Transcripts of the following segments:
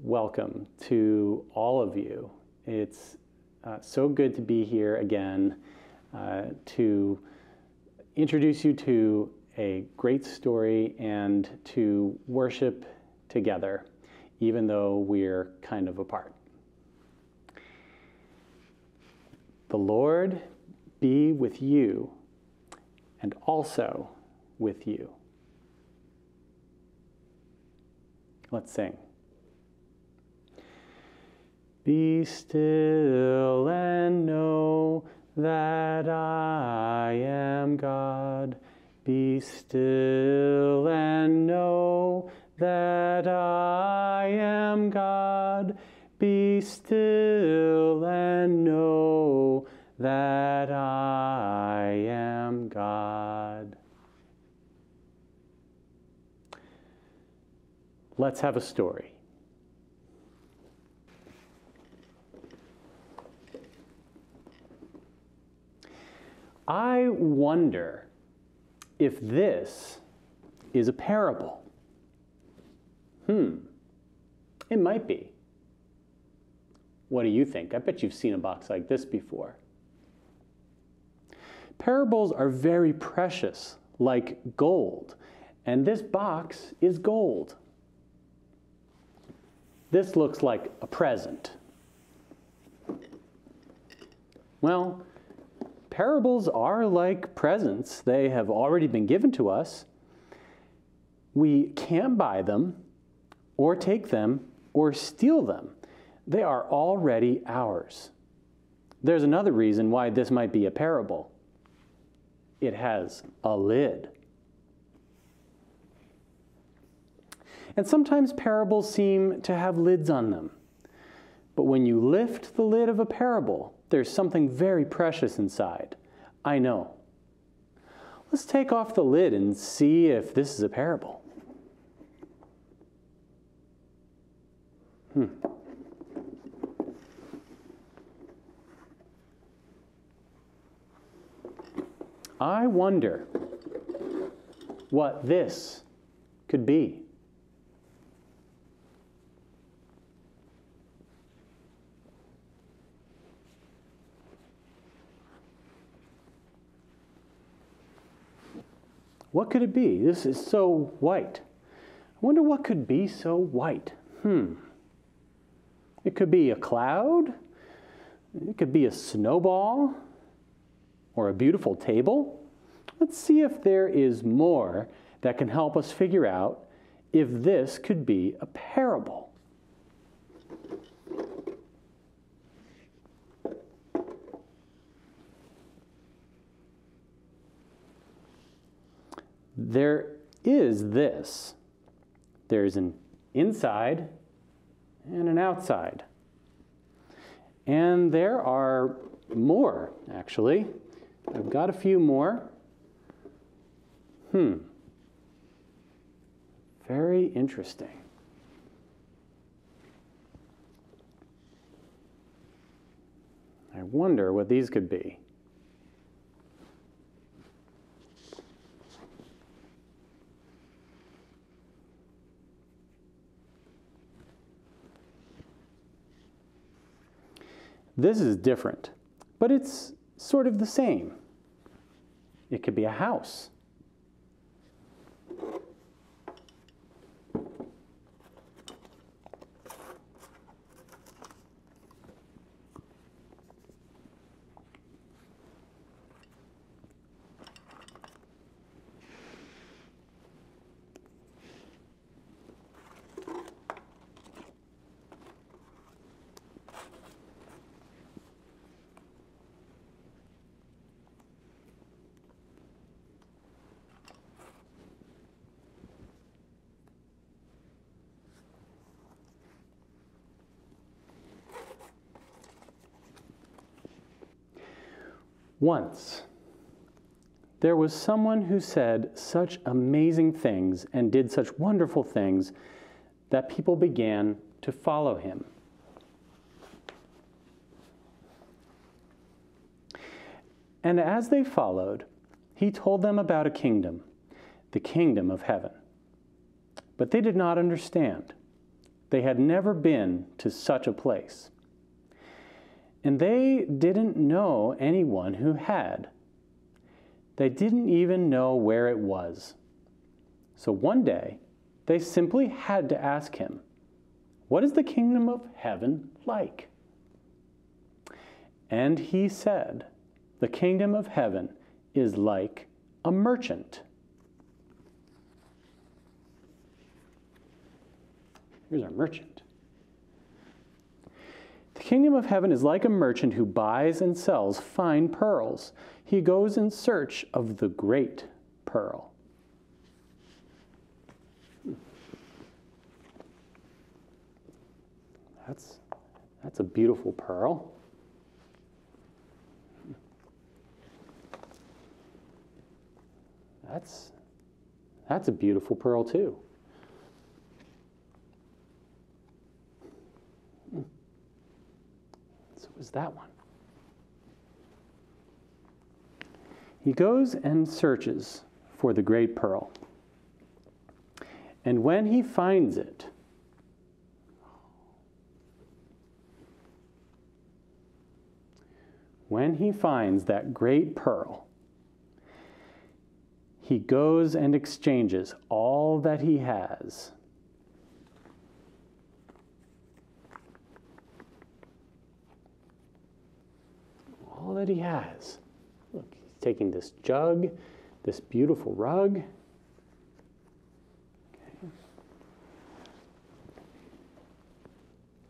welcome to all of you. It's so good to be here again to introduce you to a great story and to worship together, even though we're kind of apart. The Lord be with you and also with you. Let's sing. Be still and know that I am God. Be still and know that I am God. Be still and know that I am God. Let's have a story. I wonder if this is a parable. It might be. What do you think? I bet you've seen a box like this before. Parables are very precious, like gold, and this box is gold. This looks like a present. Well, parables are like presents. They have already been given to us. We can't buy them, or take them, or steal them. They are already ours. There's another reason why this might be a parable. It has a lid. And sometimes parables seem to have lids on them. But when you lift the lid of a parable, there's something very precious inside. I know. Let's take off the lid and see if this is a parable. I wonder what this could be. What could it be? This is so white. I wonder what could be so white. It could be a cloud. It could be a snowball or a beautiful table. Let's see if there is more that can help us figure out if this could be a parable. There is this. There's an inside and an outside. And there are more, actually. I've got a few more. Very interesting. I wonder what these could be. This is different, but it's sort of the same. It could be a house. Once, there was someone who said such amazing things and did such wonderful things that people began to follow him. And as they followed, he told them about a kingdom, the kingdom of heaven. But they did not understand. They had never been to such a place. And they didn't know anyone who had. They didn't even know where it was. So one day, they simply had to ask him, "What is the kingdom of heaven like?" And he said, "The kingdom of heaven is like a merchant." Here's our merchant. The kingdom of heaven is like a merchant who buys and sells fine pearls. He goes in search of the great pearl. That's a beautiful pearl. That's a beautiful pearl too. So was that one. He goes and searches for the great pearl. And when he finds it, that great pearl, he goes and exchanges all that he has. All that he has. Look, he's taking this jug, this beautiful rug. Okay.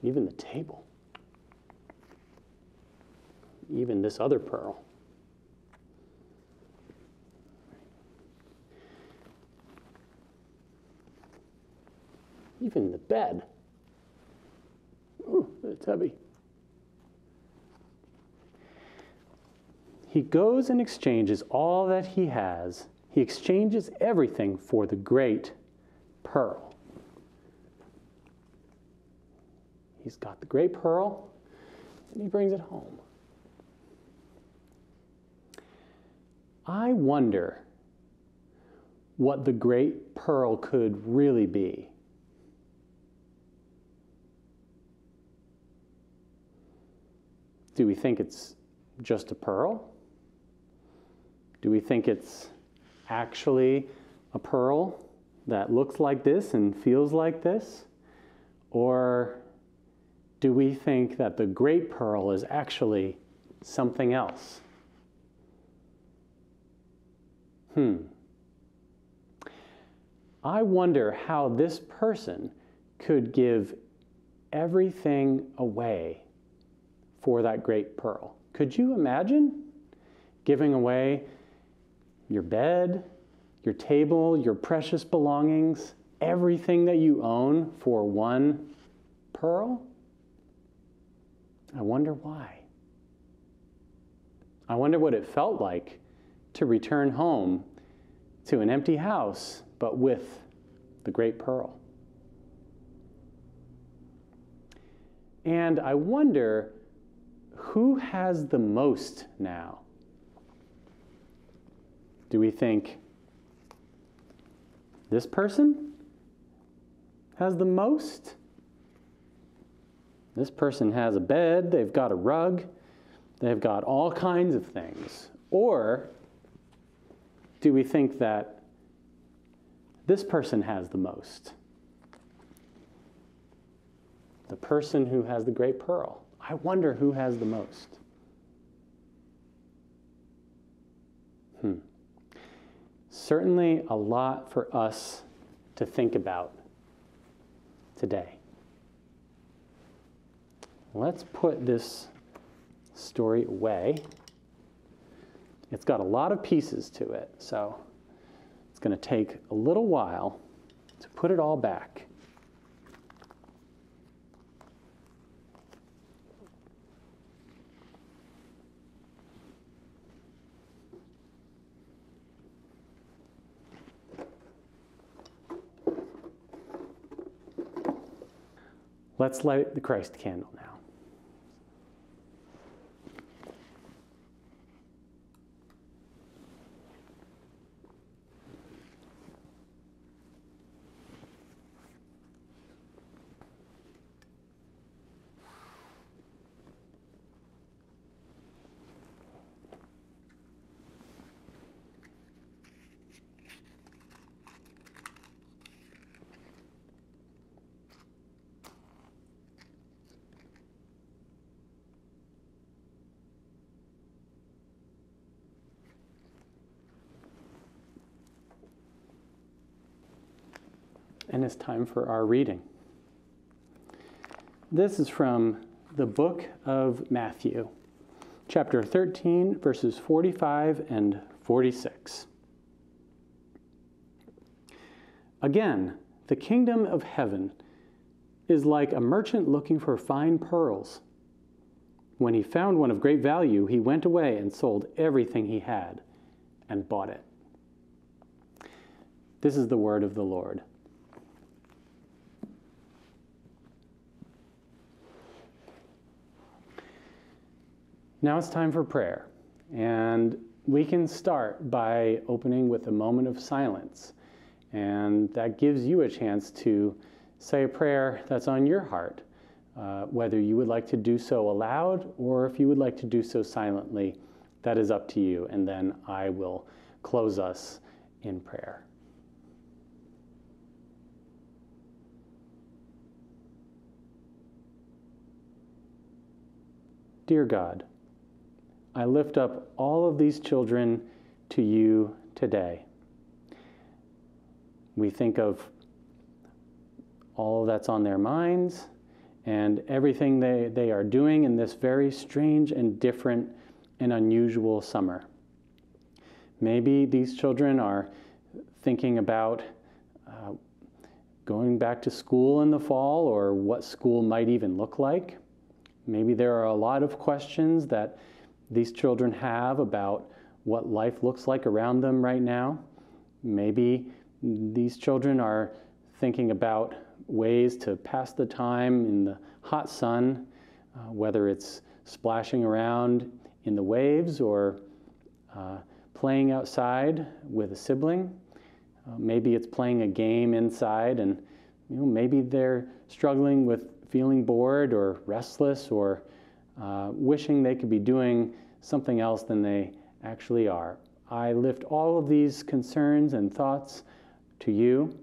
Even the table. Even this other pearl. Even the bed. Ooh, it's heavy. He goes and exchanges all that he has. He exchanges everything for the great pearl. He's got the great pearl, and he brings it home. I wonder what the great pearl could really be. Do we think it's just a pearl? Do we think it's actually a pearl that looks like this and feels like this? Or do we think that the great pearl is actually something else? I wonder how this person could give everything away for that great pearl. Could you imagine giving away your bed, your table, your precious belongings, everything that you own for one pearl? I wonder why. I wonder what it felt like to return home to an empty house, but with the great pearl. And I wonder who has the most now? Do we think this person has the most? This person has a bed, they've got a rug, they've got all kinds of things. Or do we think that this person has the most? The person who has the great pearl. I wonder who has the most. Certainly a lot for us to think about today. Let's put this story away. It's got a lot of pieces to it, so it's going to take a little while to put it all back. Let's light the Christ candle now. and it's time for our reading. This is from the book of Matthew, chapter 13, verses 45 and 46. Again, the kingdom of heaven is like a merchant looking for fine pearls. When he found one of great value, he went away and sold everything he had and bought it. This is the word of the Lord. Now it's time for prayer, and we can start by opening with a moment of silence, and that gives you a chance to say a prayer that's on your heart, whether you would like to do so aloud or if you would like to do so silently. That is up to you, and then I will close us in prayer. Dear God, I lift up all of these children to you today. We think of all that's on their minds and everything they are doing in this very strange and different and unusual summer. Maybe these children are thinking about going back to school in the fall, or what school might even look like. Maybe there are a lot of questions that these children have about what life looks like around them right now. Maybe these children are thinking about ways to pass the time in the hot sun, whether it's splashing around in the waves or playing outside with a sibling. Maybe it's playing a game inside, and maybe they're struggling with feeling bored or restless, or wishing they could be doing something else than they actually are. I lift all of these concerns and thoughts to you.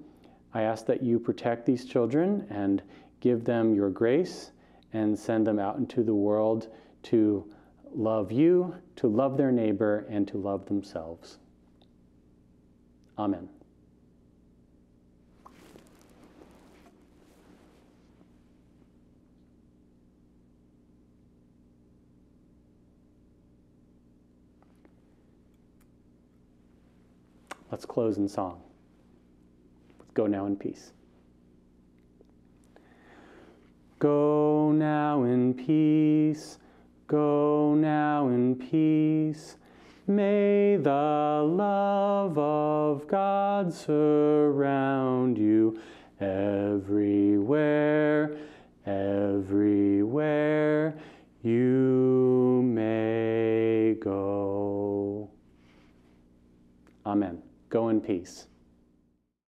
I ask that you protect these children and give them your grace and send them out into the world to love you, to love their neighbor, and to love themselves. Amen. Let's close in song. Let's go now in peace. Go now in peace. Go now in peace. May the love of God surround you everywhere, everywhere you may go. Amen. Go in peace.